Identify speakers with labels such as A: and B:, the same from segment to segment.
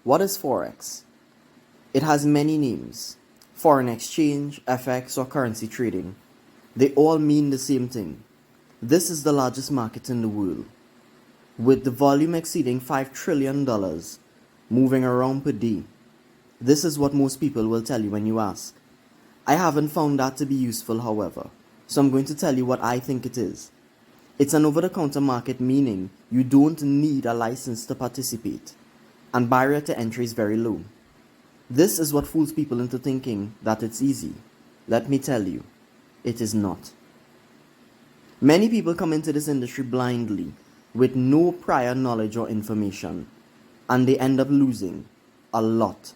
A: What is Forex? It has many names: foreign exchange, FX, or currency trading. They all mean the same thing. This is the largest market in the world, with the volume exceeding $5 trillion moving around per day. This is what most people will tell you when you ask. I haven't found that to be useful, however, so I'm going to tell you what I think it is. It's an over-the-counter market, meaning you don't need a license to participate, and barrier to entry is very low. This is what fools people into thinking that it's easy. Let me tell you, it is not. Many people come into this industry blindly, with no prior knowledge or information, and they end up losing a lot.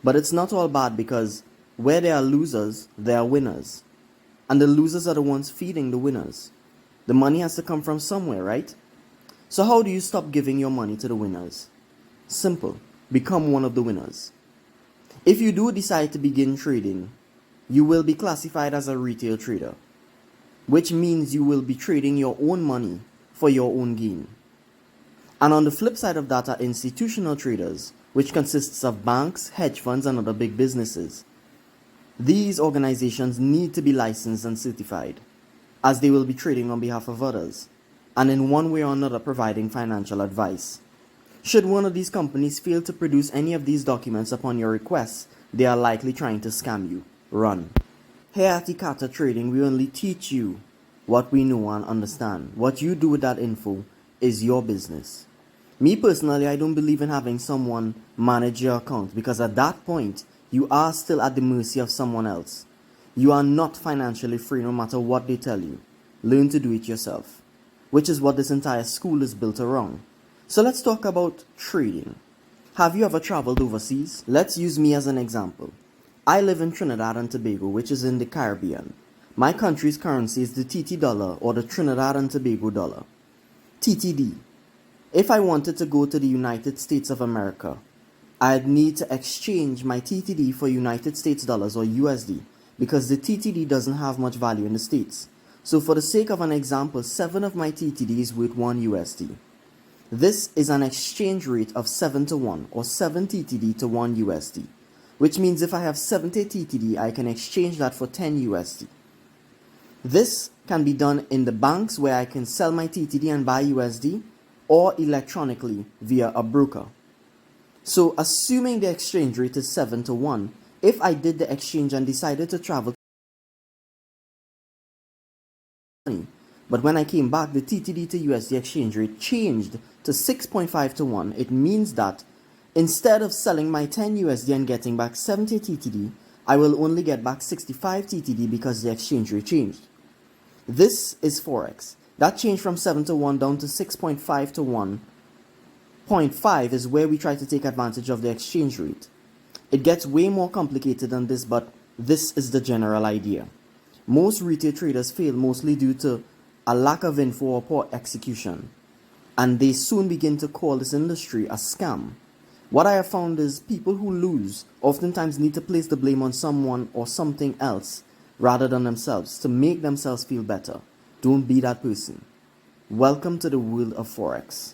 A: But it's not all bad, because where there are losers, there are winners. And the losers are the ones feeding the winners. The money has to come from somewhere, right? So how do you stop giving your money to the winners? Simple. Become one of the winners. If you do decide to begin trading, you will be classified as a retail trader, which means you will be trading your own money for your own gain. And on the flip side of that are institutional traders, which consists of banks, hedge funds, and other big businesses. These organizations need to be licensed and certified, as they will be trading on behalf of others, and in one way or another providing financial advice. Should one of these companies fail to produce any of these documents upon your request, they are likely trying to scam you. Run. Here at Ekatatrading, we only teach you what we know and understand. What you do with that info is your business. Me personally, I don't believe in having someone manage your account, because at that point, you are still at the mercy of someone else. You are not financially free no matter what they tell you. Learn to do it yourself, which is what this entire school is built around. So let's talk about trading. Have you ever traveled overseas? Let's use me as an example. I live in Trinidad and Tobago, which is in the Caribbean. My country's currency is the TT dollar, or the Trinidad and Tobago dollar. TTD. If I wanted to go to the United States of America, I'd need to exchange my TTD for United States dollars, or USD, because the TTD doesn't have much value in the States. So for the sake of an example, 7 of my TTD is worth 1 USD. This is an exchange rate of 7 to 1, or 7 TTD to 1 USD, which means if I have 70 TTD, I can exchange that for 10 USD. This can be done in the banks, where I can sell my TTD and buy USD, or electronically via a broker. So assuming the exchange rate is 7 to 1, if I did the exchange and decided to travel, but when I came back, the TTD to USD exchange rate changed to 6.5 to 1. It means that instead of selling my 10 USD and getting back 70 TTD, I will only get back 65 TTD because the exchange rate changed. This is Forex. That changed from 7 to 1 down to 6.5 to 1. 0.5 is where we try to take advantage of the exchange rate. It gets way more complicated than this, but this is the general idea. Most retail traders fail mostly due to a lack of info or poor execution, and they soon begin to call this industry a scam. What I have found is people who lose oftentimes need to place the blame on someone or something else rather than themselves to make themselves feel better. Don't be that person. Welcome to the world of Forex.